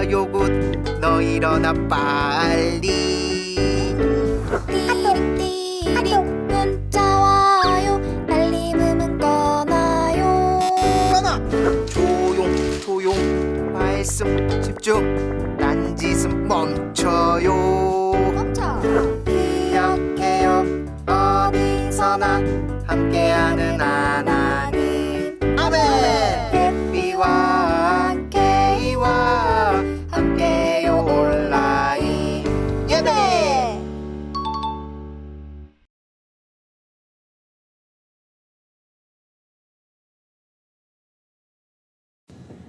있어요 굿 너 일어나 빨리. 띠띠띠 문자 와요 알림음은 꺼놔요. 조용 말씀 집중 딴짓은 멈춰요. 기억해요 어디서나 함께하는 하나님. 아멘. 햇비와 함께이와 함께요 온라인 예배.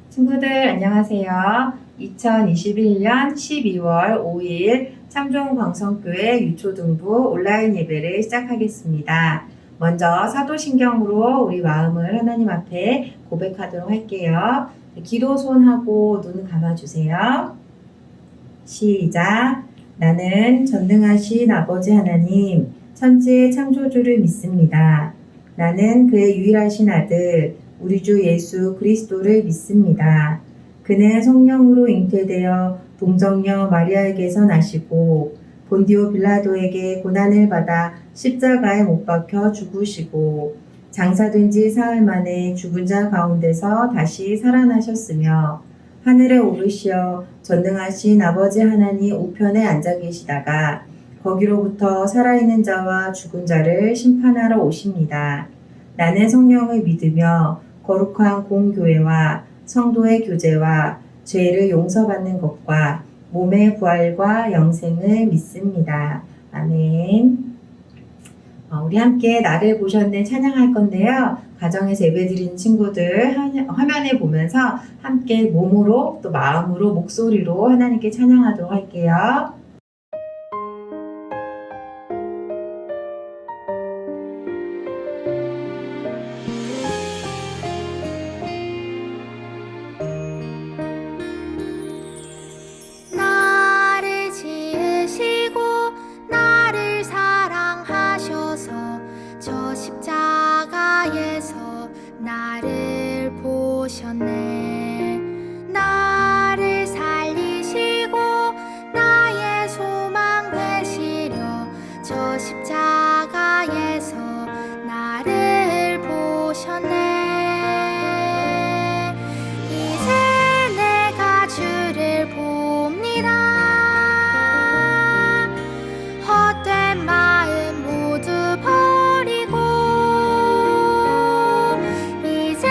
친구들 안녕하세요. 2021년 12월 5일 참종광성교회 유초등부 온라인 예배를 시작하겠습니다. 먼저 사도신경으로 우리 마음을 하나님 앞에 고백하도록 할게요. 기도 손하고 눈 감아주세요. 시작. 나는 전능하신 아버지 하나님 천지의 창조주를 믿습니다. 나는 그의 유일하신 아들 우리 주 예수 그리스도를 믿습니다. 그는 성령으로 잉태되어 동정녀 마리아에게서 나시고 본디오 빌라도에게 고난을 받아 십자가에 못 박혀 죽으시고 장사된 지 사흘 만에 죽은 자 가운데서 다시 살아나셨으며 하늘에 오르시어 전능하신 아버지 하나님 우편에 앉아 계시다가 거기로부터 살아있는 자와 죽은 자를 심판하러 오십니다. 나는 성령을 믿으며 거룩한 공교회와 성도의 교제와 죄를 용서받는 것과 몸의 부활과 영생을 믿습니다. 아멘. 우리 함께 나를 보셨네 찬양할 건데요. 가정에서 예배드리는 친구들 화면에 보면서 함께 몸으로 또 마음으로 목소리로 하나님께 찬양하도록 할게요. 나를 지으시고 나를 사랑하셔서 저 십자가에서 나를 보셨네. 나를 살리시고 나의 소망 되시려 저 십자가에서 나를 보셨네. 이제 내가 주를 봅니다. 헛된 마음 모두 버리고 이제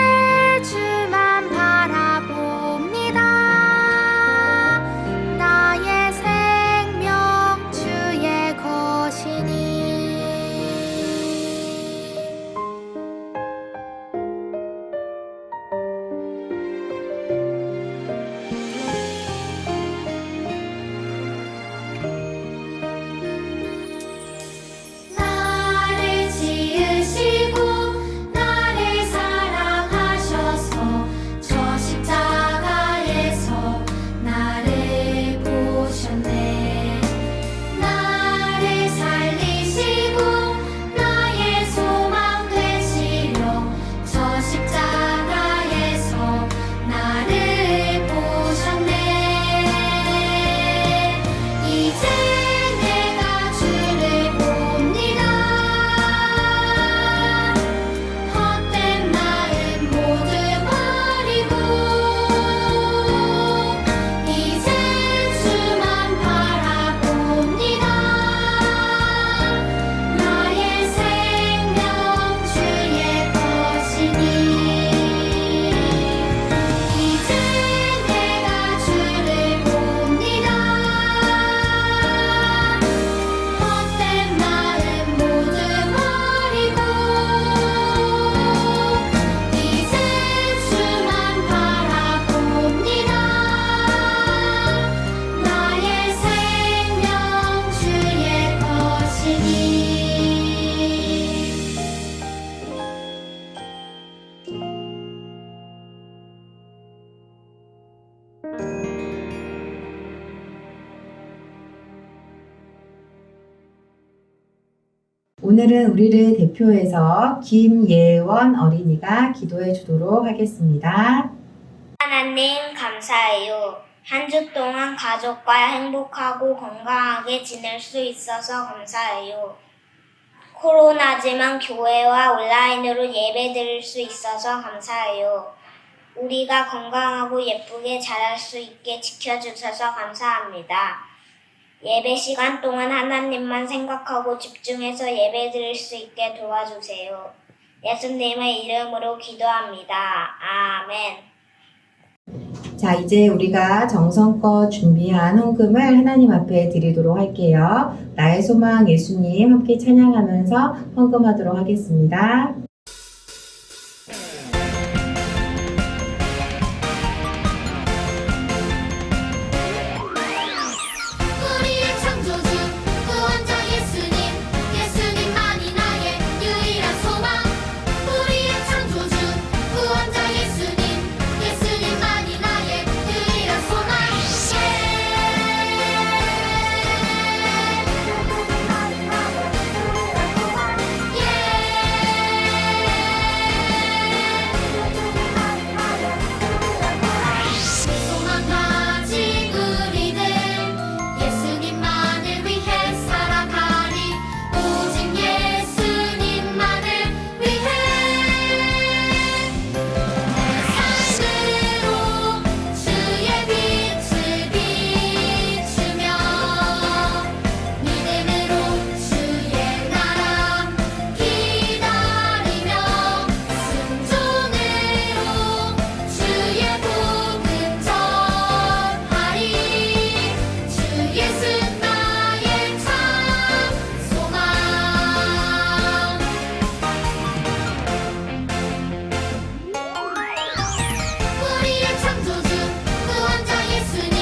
주만 바라봅니다. 나의 생명 주의 것이니. 나를 지으시고 나를 사랑하셔서 저 십자가에서 나를 보셨네. 나를 살리시고 나의 소망 되시려 저 십자가에서 나를 보셨네. 이제 내가 주를 봅니다. 헛된 마음 모두 버리고 이제 주만 바라봅니다. 나의 생명 주의 것이니. 이제 내가 주를 봅니다. 헛된 마음 모두 버리고 이제 주만 바라봅니다. 나의 생명 주의 것이니. 오늘은 우리를 대표해서 김예원 어린이가 기도해 주도록 하겠습니다. 하나님 감사해요. 한 주 동안 가족과 행복하고 건강하게 지낼 수 있어서 감사해요. 코로나지만 교회와 온라인으로 예배 드릴 수 있어서 감사해요. 우리가 건강하고 예쁘게 자랄 수 있게 지켜주셔서 감사합니다. 예배 시간 동안 하나님만 생각하고 집중해서 예배 드릴 수 있게 도와주세요. 예수님의 이름으로 기도합니다. 아멘. 자, 이제 우리가 정성껏 준비한 헌금을 하나님 앞에 드리도록 할게요. 나의 소망 예수님 함께 찬양하면서 헌금하도록 하겠습니다. 우리의 창조주 구원자 예수님 예수님만이 나의 유일한 소망 우리의 창조주 구원자 예수님 예수님만이 나의 유일한 소망 소망 가진 우리들 예수님만을 위해 살아가리 오직 예수님만을 위해 내 삶으로 주의 빛을 비추며 믿음으로 주의 나라 기다리며 순종으로 주의 복음 전하리 주 예수 나의 참 소망 우리의 창조주 구원자 예수님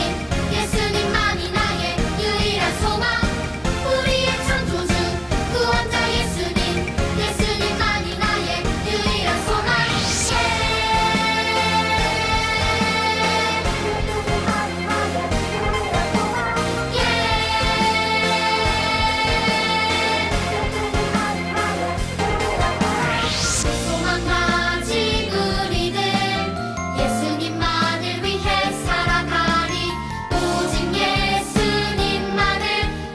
예수님만이 나의 유일한 소망 우리의 창조주 구원자 예수님 예수님만이 나의 유일한 소망 소망 가진 우리들 예수님만을 위해 살아가리 오직 예수님만을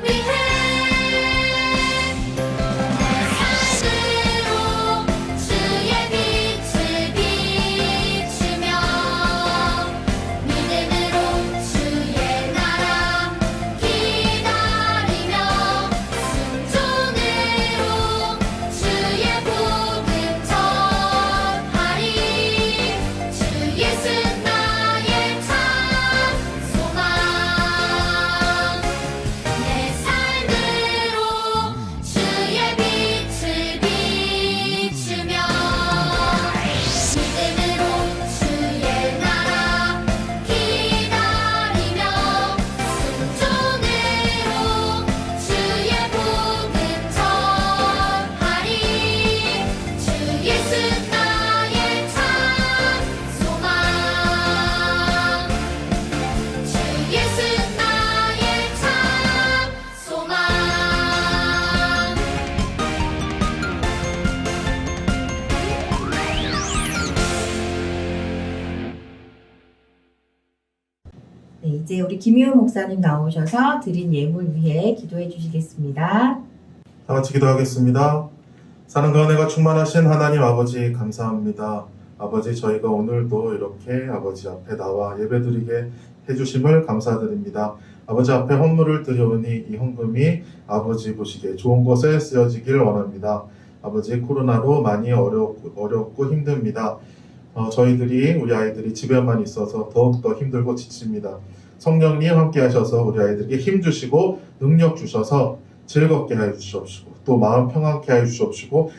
위해 내 삶으로 주의 빛을 비추며 믿음으로 주의 나라 기다리며 순종으로 주의 복음 전하리 주 예수 나의 참 소망 내 삶으로 주의 빛을 비추며 믿음으로 주의 나라 기다리며 순종으로 주의 복음 전하리 주 예수 나의 참 소망 주 예수 나의 참 소망 네, 이제 우리 김희호 목사님 나오셔서 드린 예물 위해 기도해 주시겠습니다. 다 같이 기도하겠습니다. 사랑과 은혜가 충만하신 하나님 아버지 감사합니다. 아버지 저희가 오늘도 이렇게 아버지 앞에 나와 예배드리게 해주심을 감사드립니다. 아버지 앞에 헌물을 드려오니 이 헌금이 아버지 보시기에 좋은 곳에 쓰여지길 원합니다. 아버지 코로나로 많이 어렵고 힘듭니다. 저희들이 우리 아이들이 집에만 있어서 더욱더 힘들고 지칩니다. 성령님 함께 하셔서 우리 아이들에게 힘 주시고 능력 주셔서 즐겁게 해 주시옵시고 또 마음 평안케 해 주시옵시고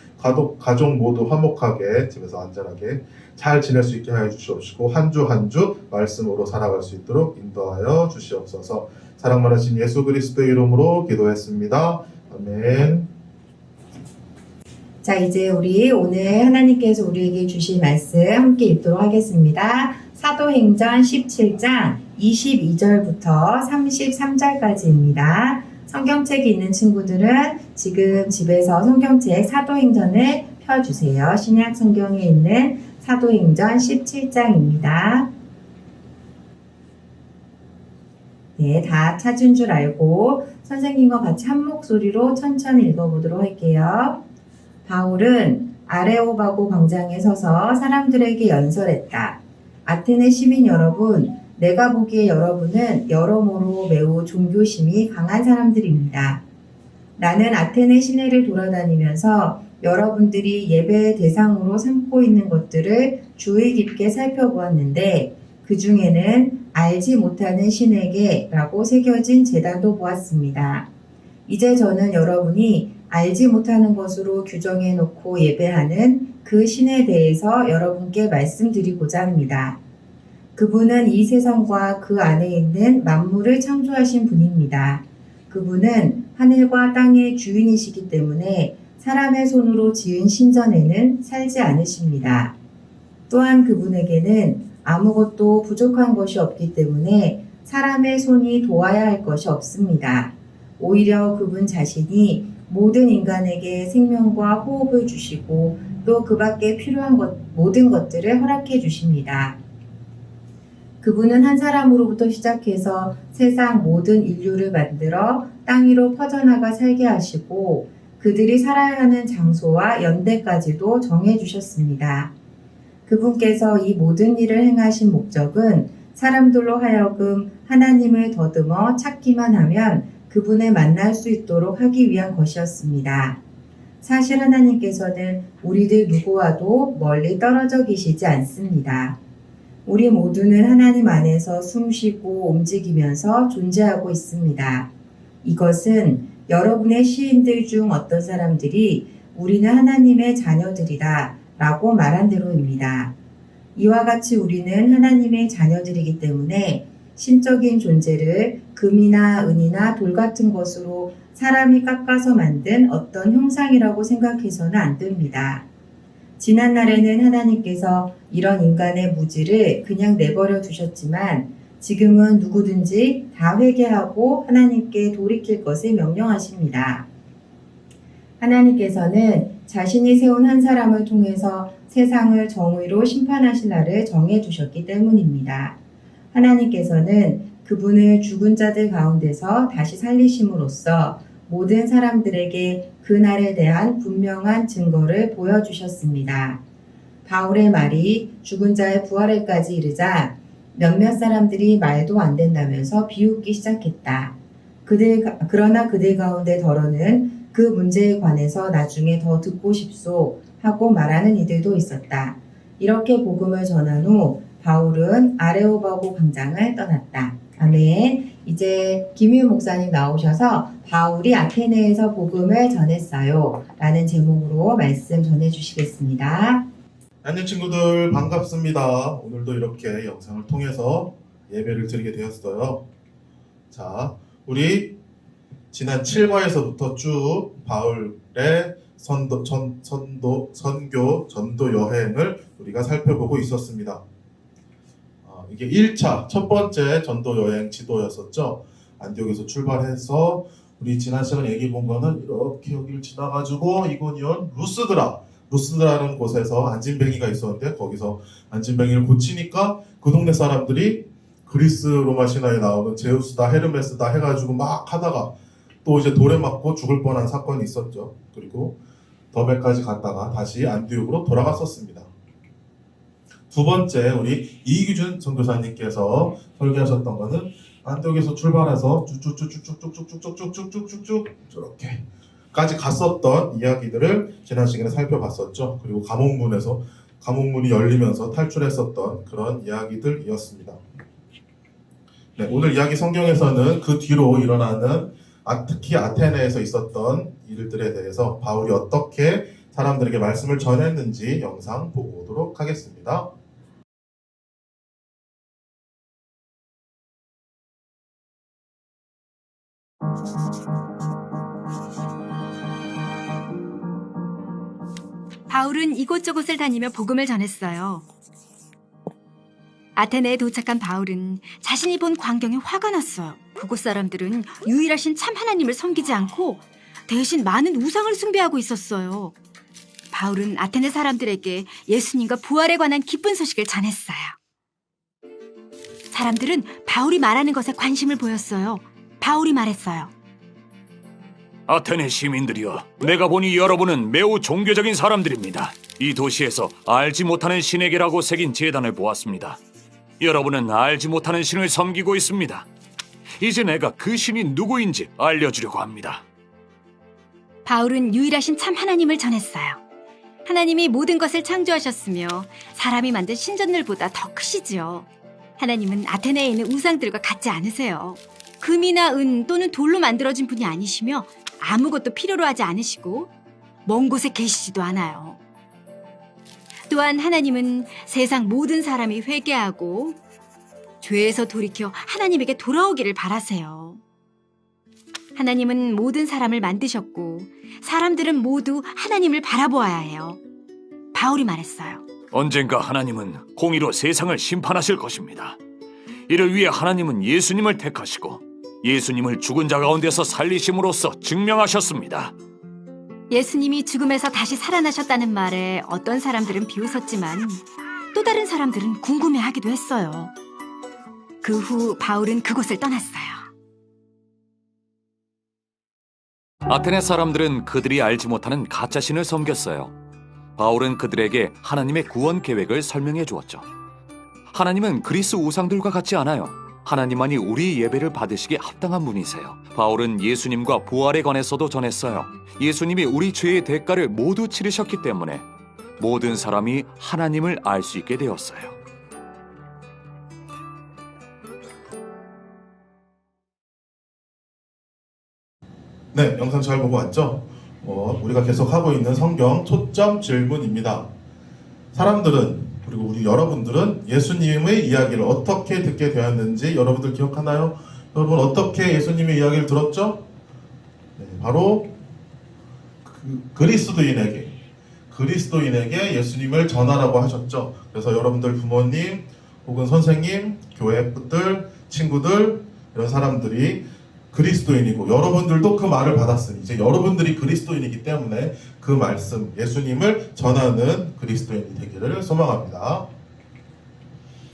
가족 모두 화목하게 집에서 안전하게 잘 지낼 수 있게 해 주시옵시고 한 주 한 주 말씀으로 살아갈 수 있도록 인도하여 주시옵소서. 사랑 많으신 예수 그리스도의 이름으로 기도했습니다. 아멘. 자, 이제 우리 오늘 하나님께서 우리에게 주신 말씀 함께 읽도록 하겠습니다. 사도행전 17장 22절부터 33절까지입니다. 성경책이 있는 친구들은 지금 집에서 성경책 사도행전을 펴주세요. 신약 성경에 있는 사도행전 17장입니다. 네, 다 찾은 줄 알고 선생님과 같이 한 목소리로 천천히 읽어보도록 할게요. 바울은 아레오바고 광장에 서서 사람들에게 연설했다. 아테네 시민 여러분, 내가 보기에 여러분은 여러모로 매우 종교심이 강한 사람들입니다. 나는 아테네 시내를 돌아다니면서 여러분들이 예배의 대상으로 삼고 있는 것들을 주의 깊게 살펴보았는데 그 중에는 알지 못하는 신에게 라고 새겨진 제단도 보았습니다. 이제 저는 여러분이 알지 못하는 것으로 규정해 놓고 예배하는 그 신에 대해서 여러분께 말씀드리고자 합니다. 그분은 이 세상과 그 안에 있는 만물을 창조하신 분입니다. 그분은 하늘과 땅의 주인이시기 때문에 사람의 손으로 지은 신전에는 살지 않으십니다. 또한 그분에게는 아무것도 부족한 것이 없기 때문에 사람의 손이 도와야 할 것이 없습니다. 오히려 그분 자신이 모든 인간에게 생명과 호흡을 주시고 또 그 밖에 필요한 모든 것들을 허락해 주십니다. 그분은 한 사람으로부터 시작해서 세상 모든 인류를 만들어 땅 위로 퍼져나가 살게 하시고 그들이 살아야 하는 장소와 연대까지도 정해 주셨습니다. 그분께서 이 모든 일을 행하신 목적은 사람들로 하여금 하나님을 더듬어 찾기만 하면 그분을 만날 수 있도록 하기 위한 것이었습니다. 사실 하나님께서는 우리들 누구와도 멀리 떨어져 계시지 않습니다. 우리 모두는 하나님 안에서 숨쉬고 움직이면서 존재하고 있습니다. 이것은 여러분의 시인들 중 어떤 사람들이 우리는 하나님의 자녀들이다 라고 말한 대로입니다. 이와 같이 우리는 하나님의 자녀들이기 때문에 신적인 존재를 금이나 은이나 돌 같은 것으로 사람이 깎아서 만든 어떤 형상이라고 생각해서는 안 됩니다. 지난날에는 하나님께서 이런 인간의 무지를 그냥 내버려 두셨지만 지금은 누구든지 다 회개하고 하나님께 돌이킬 것을 명령하십니다. 하나님께서는 자신이 세운 한 사람을 통해서 세상을 정의로 심판하실 날을 정해 두셨기 때문입니다. 하나님께서는 그분을 죽은 자들 가운데서 다시 살리심으로써 모든 사람들에게 그날에 대한 분명한 증거를 보여주셨습니다. 바울의 말이 죽은 자의 부활에까지 이르자 몇몇 사람들이 말도 안 된다면서 비웃기 시작했다. 그러나 그들 가운데 더러는 그 문제에 관해서 나중에 더 듣고 싶소 하고 말하는 이들도 있었다. 이렇게 복음을 전한 후 바울은 아레오바고 광장을 떠났다. 아멘. 이제 김유 목사님 나오셔서 바울이 아테네에서 복음을 전했어요 라는 제목으로 말씀 전해주시겠습니다. 안녕 친구들, 반갑습니다. 오늘도 이렇게 영상을 통해서 예배를 드리게 되었어요. 자, 우리 지난 7과에서부터 쭉 바울의 선교, 전도 여행을 우리가 살펴보고 있었습니다. 이게 1차, 첫 번째 전도 여행 지도였었죠. 안디옥에서 출발해서 우리 지난 시간에 얘기해 본 거는 이렇게 여기를 지나가지고 이곳이온 루스드라는 곳에서 안진뱅이가 있었는데 거기서 안진뱅이를 고치니까 그 동네 사람들이 그리스 로마 신화에 나오는 제우스다 헤르메스다 해가지고 막 하다가 또 이제 돌에 맞고 죽을 뻔한 사건이 있었죠. 그리고 더베까지 갔다가 다시 안디옥으로 돌아갔었습니다. 두 번째, 우리 이기준 선교사님께서 설계하셨던 거는 안디옥에서 출발해서 쭉쭉쭉쭉쭉쭉쭉쭉쭉쭉쭉쭉 이렇게까지 갔었던 이야기들을 지난 시간에 살펴봤었죠. 그리고 감옥문이 열리면서 탈출했었던 그런 이야기들이었습니다. 네, 오늘 이야기 성경에서는 그 뒤로 일어나는 특히 아테네에서 있었던 일들에 대해서 바울이 어떻게 사람들에게 말씀을 전했는지 영상 보고 오도록 하겠습니다. 바울은 이곳저곳을 다니며 복음을 전했어요. 아테네에 도착한 바울은 자신이 본 광경에 화가 났어요. 그곳 사람들은 유일하신 참 하나님을 섬기지 않고 대신 많은 우상을 숭배하고 있었어요. 바울은 아테네 사람들에게 예수님과 부활에 관한 기쁜 소식을 전했어요. 사람들은 바울이 말하는 것에 관심을 보였어요. 바울이 말했어요. 아테네 시민들이여, 내가 보니 여러분은 매우 종교적인 사람들입니다. 이 도시에서 알지 못하는 신에게라고 새긴 제단을 보았습니다. 여러분은 알지 못하는 신을 섬기고 있습니다. 이제 내가 그 신이 누구인지 알려주려고 합니다. 바울은 유일하신 참 하나님을 전했어요. 하나님이 모든 것을 창조하셨으며 사람이 만든 신전들보다 더 크시지요. 하나님은 아테네에 있는 우상들과 같지 않으세요. 금이나 은 또는 돌로 만들어진 분이 아니시며 아무것도 필요로 하지 않으시고 먼 곳에 계시지도 않아요. 또한 하나님은 세상 모든 사람이 회개하고 죄에서 돌이켜 하나님에게 돌아오기를 바라세요. 하나님은 모든 사람을 만드셨고 사람들은 모두 하나님을 바라보아야 해요. 바울이 말했어요. 언젠가 하나님은 공의로 세상을 심판하실 것입니다. 이를 위해 하나님은 예수님을 택하시고 예수님을 죽은 자 가운데서 살리심으로써 증명하셨습니다. 예수님이 죽음에서 다시 살아나셨다는 말에 어떤 사람들은 비웃었지만 또 다른 사람들은 궁금해하기도 했어요. 그 후 바울은 그곳을 떠났어요. 아테네 사람들은 그들이 알지 못하는 가짜신을 섬겼어요. 바울은 그들에게 하나님의 구원 계획을 설명해 주었죠. 하나님은 그리스 우상들과 같지 않아요. 하나님만이 우리 예배를 받으시기에 합당한 분이세요. 바울은 예수님과 부활에 관해서도 전했어요. 예수님이 우리 죄의 대가를 모두 치르셨기 때문에 모든 사람이 하나님을 알 수 있게 되었어요. 네, 영상 잘 보고 왔죠? 우리가 계속 하고 있는 성경 초점 질문입니다. 사람들은, 그리고 우리 여러분들은 예수님의 이야기를 어떻게 듣게 되었는지 여러분들 기억하나요? 여러분 어떻게 예수님의 이야기를 들었죠? 네, 바로 그리스도인에게 예수님을 전하라고 하셨죠. 그래서 여러분들 부모님 혹은 선생님, 교회 분들, 친구들 이런 사람들이 그리스도인이고 여러분들도 그 말을 받았으니 이제 여러분들이 그리스도인이기 때문에 그 말씀 예수님을 전하는 그리스도인이 되기를 소망합니다.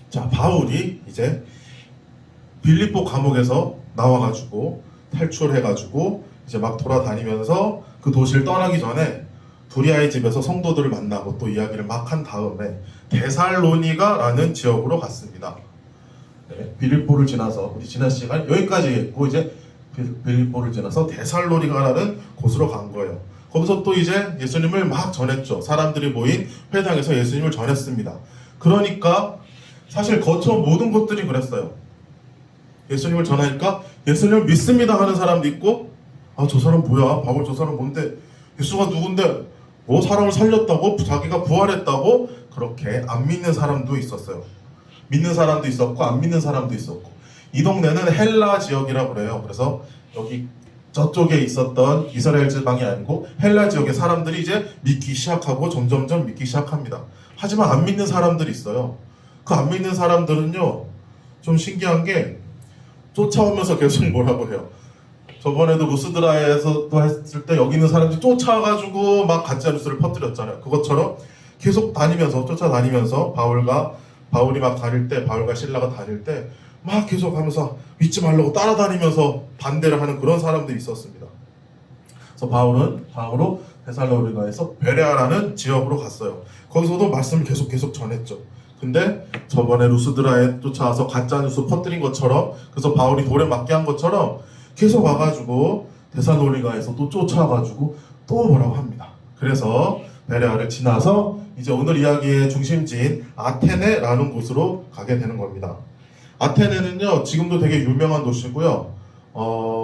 자, 바울이 이제 빌립보 감옥에서 나와가지고 탈출해가지고 이제 막 돌아다니면서 그 도시를 떠나기 전에 두리아의 집에서 성도들을 만나고 또 이야기를 막 한 다음에 데살로니가라는 지역으로 갔습니다. 네, 빌립보를 지나서 우리 지난 시간 여기까지 했고 이제 빌립보를 지나서 데살로니가라는 곳으로 간 거예요. 거기서 또 이제 예수님을 막 전했죠. 사람들이 모인 회당에서 예수님을 전했습니다. 그러니까 사실 거쳐온 모든 것들이 그랬어요. 예수님을 전하니까 예수님을 믿습니다 하는 사람도 있고, 아, 저 사람 뭐야? 바울 저 사람 뭔데? 예수가 누군데? 뭐 사람을 살렸다고? 자기가 부활했다고? 그렇게 안 믿는 사람도 있었어요. 믿는 사람도 있었고 안 믿는 사람도 있었고. 이 동네는 헬라 지역이라고 그래요. 그래서 여기 저쪽에 있었던 이스라엘 지방이 아니고 헬라 지역의 사람들이 이제 믿기 시작하고 점점점 믿기 시작합니다. 하지만 안 믿는 사람들이 있어요. 그 안 믿는 사람들은요, 좀 신기한 게 쫓아오면서 계속 뭐라고 해요. 저번에도 루스드라에서 또 했을 때 여기 있는 사람들이 쫓아가지고 막 가짜 뉴스를 퍼뜨렸잖아요. 그것처럼 계속 다니면서 쫓아다니면서 바울이 막 다닐 때, 바울과 실라가 다닐 때 막 계속 하면서 믿지 말라고 따라다니면서 반대를 하는 그런 사람들이 있었습니다. 그래서 바울은 다음으로 데살로니가에서 베레아라는 지역으로 갔어요. 거기서도 말씀을 계속 전했죠. 근데 저번에 루스드라에 쫓아와서 가짜뉴스 퍼뜨린 것처럼, 그래서 바울이 돌에 맞게 한 것처럼 계속 와가지고 데살로니가에서 또 쫓아와가지고 또 뭐라고 합니다. 그래서 베레아를 지나서 이제 오늘 이야기의 중심지인 아테네라는 곳으로 가게 되는 겁니다. 아테네는요, 지금도 되게 유명한 도시고요.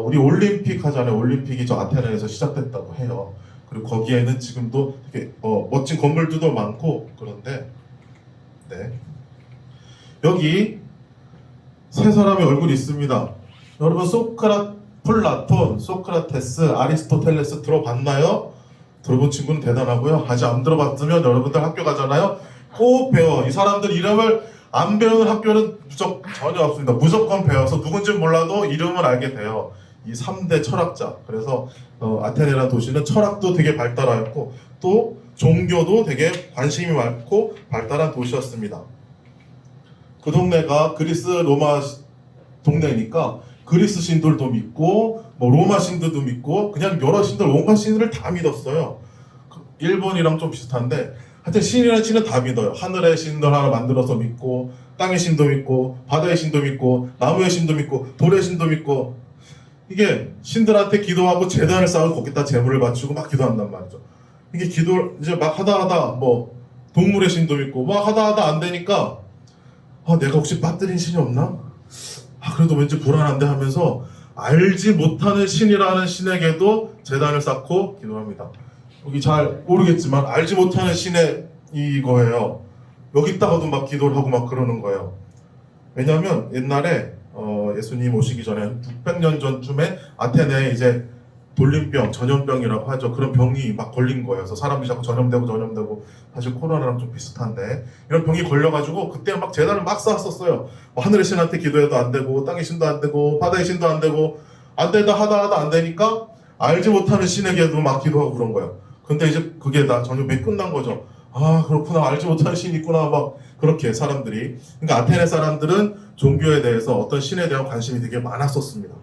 우리 올림픽 하잖아요. 올림픽이 저 아테네에서 시작됐다고 해요. 그리고 거기에는 지금도 되게 멋진 건물들도 많고 그런데, 네, 여기 세 사람의 얼굴이 있습니다. 여러분 플라톤, 소크라테스, 아리스토텔레스 들어봤나요? 들어본 친구는 대단하고요. 아직 안 들어봤으면 여러분들 학교 가잖아요. 꼭 배워. 이 사람들 이름을 안 배우는 학교는 전혀 없습니다. 무조건 배워서 누군지 몰라도 이름을 알게 돼요. 이 3대 철학자. 그래서 아테네라는 도시는 철학도 되게 발달하였고 또 종교도 되게 관심이 많고 발달한 도시였습니다. 그 동네가 그리스 로마 동네니까 그리스 신들도 믿고 뭐 로마 신들도 믿고 그냥 여러 신들 온갖 신들을 다 믿었어요. 일본이랑 좀 비슷한데 하여튼 신이라는 신은 다 믿어요. 하늘의 신들 하나 만들어서 믿고 땅의 신도 믿고 바다의 신도 믿고 나무의 신도 믿고 돌의 신도 믿고 이게 신들한테 기도하고 제단을 쌓고 거기다 제물을 바치고 막 기도한단 말이죠. 이게 기도를 이제 막 하다 뭐 동물의 신도 믿고 막 하다 안 되니까 내가 혹시 빠뜨린 신이 없나? 그래도 왠지 불안한데 하면서 알지 못하는 신이라는 신에게도 제단을 쌓고 기도합니다. 여기 잘 모르겠지만 알지 못하는 신의 이거예요. 여기다가도 막 기도를 하고 막 그러는 거예요. 왜냐하면 옛날에 예수님 오시기 전에 600년 전쯤에 아테네에 이제 돌림병, 전염병이라고 하죠. 그런 병이 막 걸린 거예요. 그래서 사람들이 자꾸 전염되고 사실 코로나랑 좀 비슷한데 이런 병이 걸려가지고 그때 막 제단을 막 쌓았었어요. 하늘의 신한테 기도해도 안 되고 땅의 신도 안 되고 바다의 신도 안 되고 안 되다 하다 안 되니까 알지 못하는 신에게도 막 기도하고 그런 거예요. 근데 이제 그게 다 전염병이 끝난 거죠. 그렇구나, 알지 못하는 신이 있구나, 막 그렇게 사람들이. 그러니까 아테네 사람들은 종교에 대해서 어떤 신에 대한 관심이 되게 많았었습니다.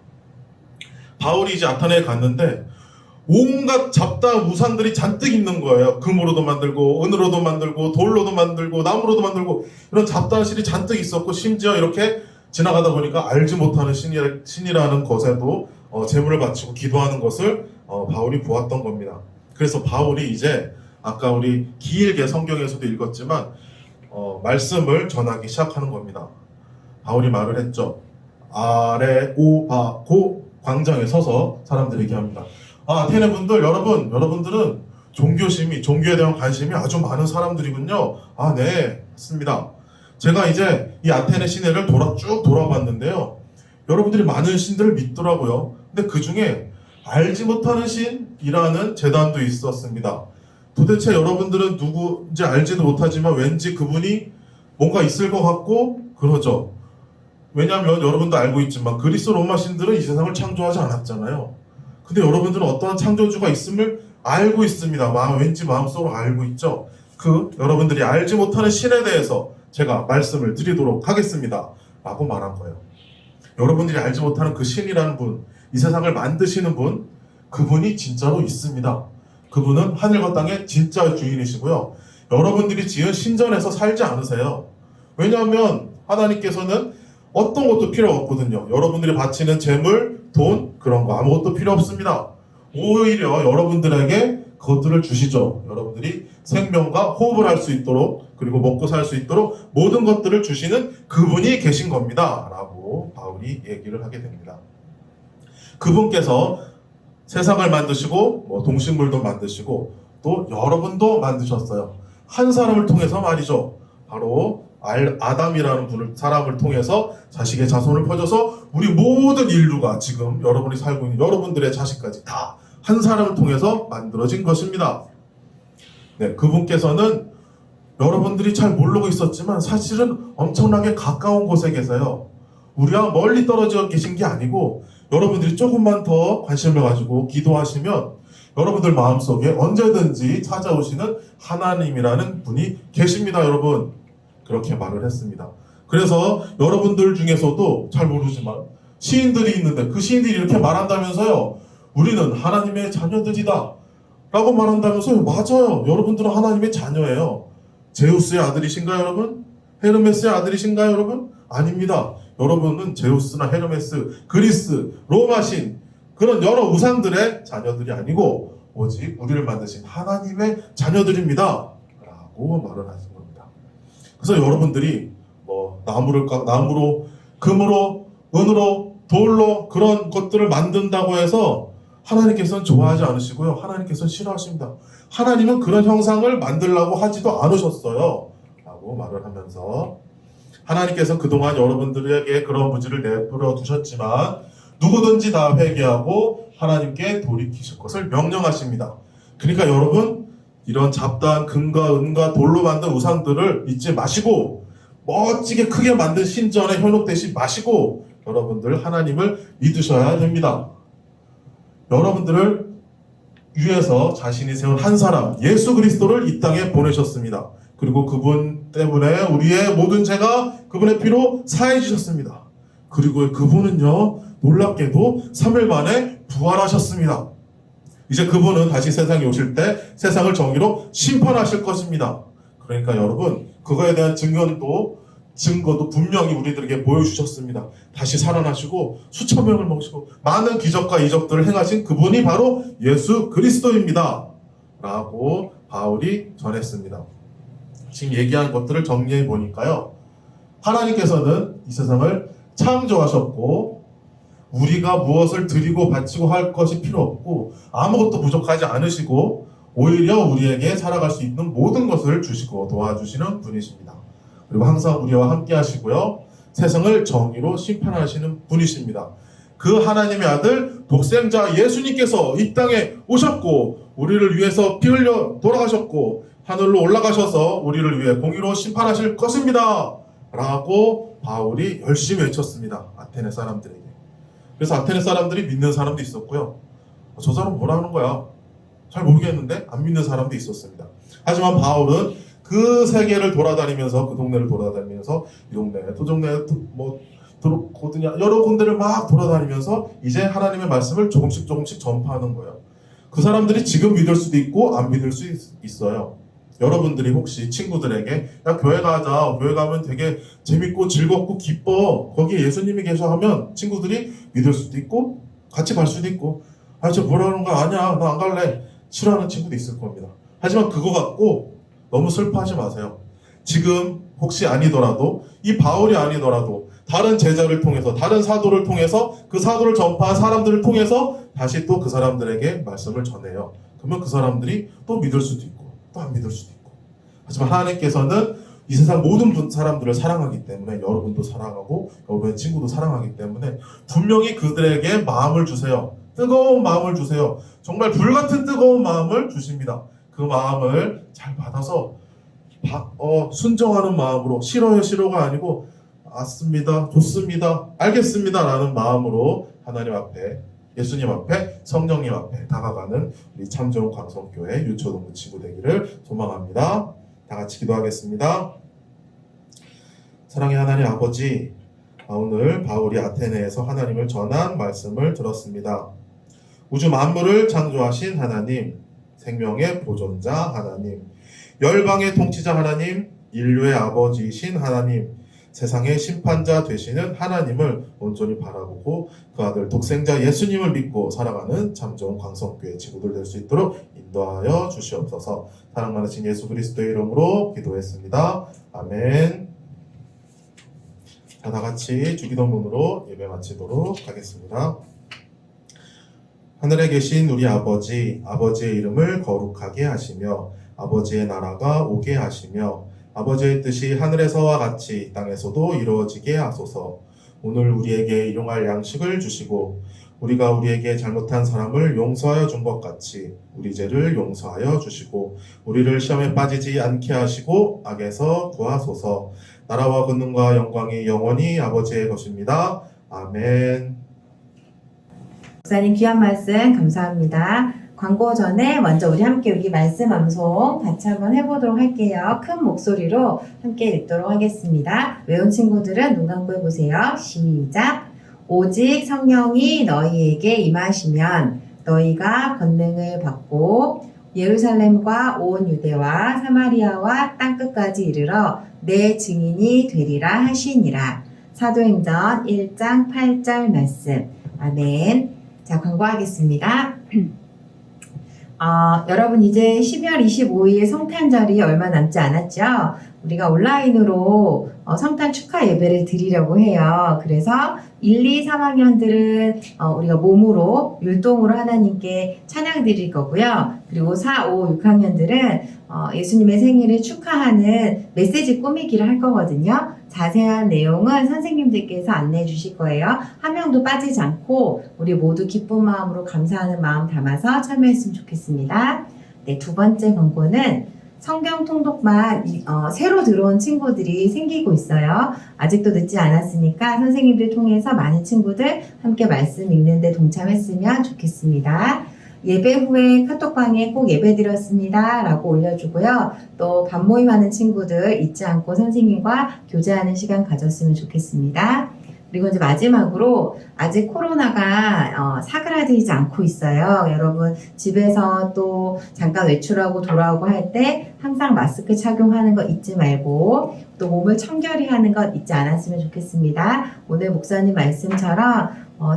바울이 이제 아테네에 갔는데 온갖 잡다한 우상들이 잔뜩 있는 거예요. 금으로도 만들고 은으로도 만들고 돌로도 만들고 나무로도 만들고 이런 잡다한 신이 잔뜩 있었고 심지어 이렇게 지나가다 보니까 알지 못하는 신이라는 것에도 제물을 바치고 기도하는 것을 바울이 보았던 겁니다. 그래서 바울이 이제 아까 우리 길게 성경에서도 읽었지만 말씀을 전하기 시작하는 겁니다. 바울이 말을 했죠. 아레오바고 광장에 서서 사람들에게 합니다. 아테네 분들, 여러분들은 종교에 대한 관심이 아주 많은 사람들이군요. 네, 맞습니다. 제가 이제 이 아테네 시내를 쭉 돌아봤는데요. 여러분들이 많은 신들을 믿더라고요. 근데 그 중에 알지 못하는 신이라는 재단도 있었습니다. 도대체 여러분들은 누구인지 알지도 못하지만 왠지 그분이 뭔가 있을 것 같고 그러죠. 왜냐하면 여러분도 알고 있지만 그리스 로마 신들은 이 세상을 창조하지 않았잖아요. 근데 여러분들은 어떠한 창조주가 있음을 알고 있습니다. 왠지 마음속으로 알고 있죠. 여러분들이 알지 못하는 신에 대해서 제가 말씀을 드리도록 하겠습니다. 라고 말한 거예요. 여러분들이 알지 못하는 그 신이라는 분, 이 세상을 만드시는 분, 그분이 진짜로 있습니다. 그분은 하늘과 땅의 진짜 주인이시고요. 여러분들이 지은 신전에서 살지 않으세요. 왜냐하면 하나님께서는 어떤 것도 필요 없거든요. 여러분들이 바치는 재물, 돈, 그런 거 아무것도 필요 없습니다. 오히려 여러분들에게 그것들을 주시죠. 여러분들이 생명과 호흡을 할 수 있도록 그리고 먹고 살 수 있도록 모든 것들을 주시는 그분이 계신 겁니다. 라고 바울이 얘기를 하게 됩니다. 그분께서 세상을 만드시고 동식물도 만드시고 또 여러분도 만드셨어요. 한 사람을 통해서 말이죠. 바로 아담이라는 사람을 통해서 자식의 자손을 퍼져서 우리 모든 인류가 지금 여러분이 살고 있는 여러분들의 자식까지 다 한 사람을 통해서 만들어진 것입니다. 네, 그분께서는 여러분들이 잘 모르고 있었지만 사실은 엄청나게 가까운 곳에 계세요. 우리와 멀리 떨어져 계신 게 아니고 여러분들이 조금만 더 관심을 가지고 기도하시면 여러분들 마음속에 언제든지 찾아오시는 하나님이라는 분이 계십니다. 여러분, 그렇게 말을 했습니다. 그래서 여러분들 중에서도 잘 모르지만 시인들이 있는데 그 시인들이 이렇게 말한다면서요. 우리는 하나님의 자녀들이다 라고 말한다면서요. 맞아요. 여러분들은 하나님의 자녀예요. 제우스의 아들이신가요, 여러분? 헤르메스의 아들이신가요, 여러분? 아닙니다. 여러분은 제우스나 헤르메스, 그리스, 로마신 그런 여러 우상들의 자녀들이 아니고 오직 우리를 만드신 하나님의 자녀들입니다. 라고 말을 하신 겁니다. 그래서 여러분들이 나무로, 금으로, 은으로, 돌로 그런 것들을 만든다고 해서 하나님께서는 좋아하지 않으시고요. 하나님께서는 싫어하십니다. 하나님은 그런 형상을 만들라고 하지도 않으셨어요. 라고 말을 하면서 하나님께서 그동안 여러분들에게 그런 무지를 내버려 두셨지만 누구든지 다 회개하고 하나님께 돌이키실 것을 명령하십니다. 그러니까 여러분 이런 잡다한 금과 은과 돌로 만든 우상들을 잊지 마시고 멋지게 크게 만든 신전에 현혹되지 마시고 여러분들 하나님을 믿으셔야 됩니다. 여러분들을 위해서 자신이 세운 한 사람 예수 그리스도를 이 땅에 보내셨습니다. 그리고 그분 때문에 우리의 모든 죄가 그분의 피로 사해지셨습니다. 그리고 그분은요, 놀랍게도 3일 만에 부활하셨습니다. 이제 그분은 다시 세상에 오실 때 세상을 정의로 심판하실 것입니다. 그러니까 여러분, 그거에 대한 증거도 분명히 우리들에게 보여주셨습니다. 다시 살아나시고 수천 명을 먹이시고 많은 기적과 이적들을 행하신 그분이 바로 예수 그리스도입니다. 라고 바울이 전했습니다. 지금 얘기한 것들을 정리해 보니까요, 하나님께서는 이 세상을 창조하셨고 우리가 무엇을 드리고 바치고 할 것이 필요 없고 아무것도 부족하지 않으시고 오히려 우리에게 살아갈 수 있는 모든 것을 주시고 도와주시는 분이십니다. 그리고 항상 우리와 함께 하시고요, 세상을 정의로 심판하시는 분이십니다. 그 하나님의 아들 독생자 예수님께서 이 땅에 오셨고 우리를 위해서 피 흘려 돌아가셨고 하늘로 올라가셔서 우리를 위해 공의로 심판하실 것입니다. 라고 바울이 열심히 외쳤습니다. 아테네 사람들에게. 그래서 아테네 사람들이 믿는 사람도 있었고요. 저 사람 뭐라 하는 거야? 잘 모르겠는데 안 믿는 사람도 있었습니다. 하지만 바울은 그 세계를 돌아다니면서, 그 동네를 돌아다니면서, 이 동네, 도정네, 고드냐, 여러 군데를 막 돌아다니면서 이제 하나님의 말씀을 조금씩 전파하는 거예요. 그 사람들이 지금 믿을 수도 있고 안 믿을 수 있어요. 여러분들이 혹시 친구들에게 야, 교회 가자, 교회 가면 되게 재밌고 즐겁고 기뻐, 거기에 예수님이 계셔 하면 친구들이 믿을 수도 있고 같이 갈 수도 있고, 아, 저 뭐라는 거 아니야, 나 안 갈래, 싫어하는 친구도 있을 겁니다. 하지만 그거 갖고 너무 슬퍼하지 마세요. 지금 혹시 아니더라도, 이 바울이 아니더라도 다른 제자를 통해서, 다른 사도를 통해서, 그 사도를 전파한 사람들을 통해서 다시 또 그 사람들에게 말씀을 전해요. 그러면 그 사람들이 또 믿을 수도 있고 또 안 믿을 수도 있고. 하지만 하나님께서는 이 세상 모든 사람들을 사랑하기 때문에, 여러분도 사랑하고 여러분의 친구도 사랑하기 때문에 분명히 그들에게 마음을 주세요. 뜨거운 마음을 주세요. 정말 불같은 뜨거운 마음을 주십니다. 그 마음을 잘 받아서 순정하는 마음으로, 싫어가 아니고 맞습니다, 좋습니다, 알겠습니다 라는 마음으로 하나님 앞에, 예수님 앞에, 성령님 앞에 다가가는 우리 참좋은 광성교회 유초동부 친구 되기를 소망합니다. 다 같이 기도하겠습니다. 사랑의 하나님 아버지, 오늘 바울이 아테네에서 하나님을 전한 말씀을 들었습니다. 우주 만물을 창조하신 하나님, 생명의 보존자 하나님, 열방의 통치자 하나님, 인류의 아버지이신 하나님, 세상의 심판자 되시는 하나님을 온전히 바라보고 그 아들 독생자 예수님을 믿고 살아가는 참 좋은 광성교회 친구들 될 수 있도록 인도하여 주시옵소서. 사랑 많으신 예수 그리스도의 이름으로 기도했습니다. 아멘. 다 같이 주기도문으로 예배 마치도록 하겠습니다. 하늘에 계신 우리 아버지, 아버지의 이름을 거룩하게 하시며 아버지의 나라가 오게 하시며 아버지의 뜻이 하늘에서와 같이 땅에서도 이루어지게 하소서. 오늘 우리에게 일용할 양식을 주시고 우리가 우리에게 잘못한 사람을 용서하여 준 것 같이 우리 죄를 용서하여 주시고 우리를 시험에 빠지지 않게 하시고 악에서 구하소서. 나라와 권능과 영광이 영원히 아버지의 것입니다. 아멘. 목사님 귀한 말씀 감사합니다. 광고 전에 먼저 우리 함께 여기 말씀 암송 같이 한번 해보도록 할게요. 큰 목소리로 함께 읽도록 하겠습니다. 외운 친구들은 눈 감고 해보세요. 시작! 오직 성령이 너희에게 임하시면 너희가 권능을 받고 예루살렘과 온 유대와 사마리아와 땅끝까지 이르러 내 증인이 되리라 하시니라. 사도행전 1장 8절 말씀. 아멘. 자, 광고하겠습니다. 여러분 이제 12월 25일 성탄절이 얼마 남지 않았죠? 우리가 온라인으로 성탄 축하 예배를 드리려고 해요. 그래서 1, 2, 3학년들은 우리가 몸으로 율동으로 하나님께 찬양 드릴 거고요. 그리고 4, 5, 6학년들은 예수님의 생일을 축하하는 메시지 꾸미기를 할 거거든요. 자세한 내용은 선생님들께서 안내해 주실 거예요. 한 명도 빠지지 않고 우리 모두 기쁜 마음으로 감사하는 마음 담아서 참여했으면 좋겠습니다. 네, 두 번째 광고는 성경 통독반 새로 들어온 친구들이 생기고 있어요. 아직도 늦지 않았으니까 선생님들 통해서 많은 친구들 함께 말씀 읽는 데 동참했으면 좋겠습니다. 예배 후에 카톡방에 꼭 예배 드렸습니다 라고 올려주고요. 또 밥 모임하는 친구들 잊지 않고 선생님과 교제하는 시간 가졌으면 좋겠습니다. 그리고 이제 마지막으로 아직 코로나가 사그라들지 않고 있어요. 여러분 집에서 또 잠깐 외출하고 돌아오고 할 때 항상 마스크 착용하는 거 잊지 말고 또 몸을 청결히 하는 것 잊지 않았으면 좋겠습니다. 오늘 목사님 말씀처럼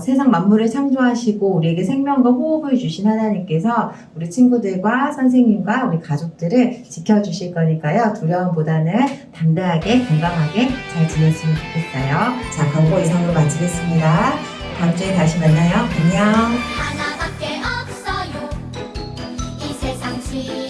세상 만물을 창조하시고 우리에게 생명과 호흡을 주신 하나님께서 우리 친구들과 선생님과 우리 가족들을 지켜주실 거니까요. 두려움보다는 담대하게 건강하게 잘 지냈으면 좋겠어요. 자, 광고 이상으로 마치겠습니다. 다음 주에 다시 만나요. 안녕. 하나밖에 없어요 이 세상 지혜는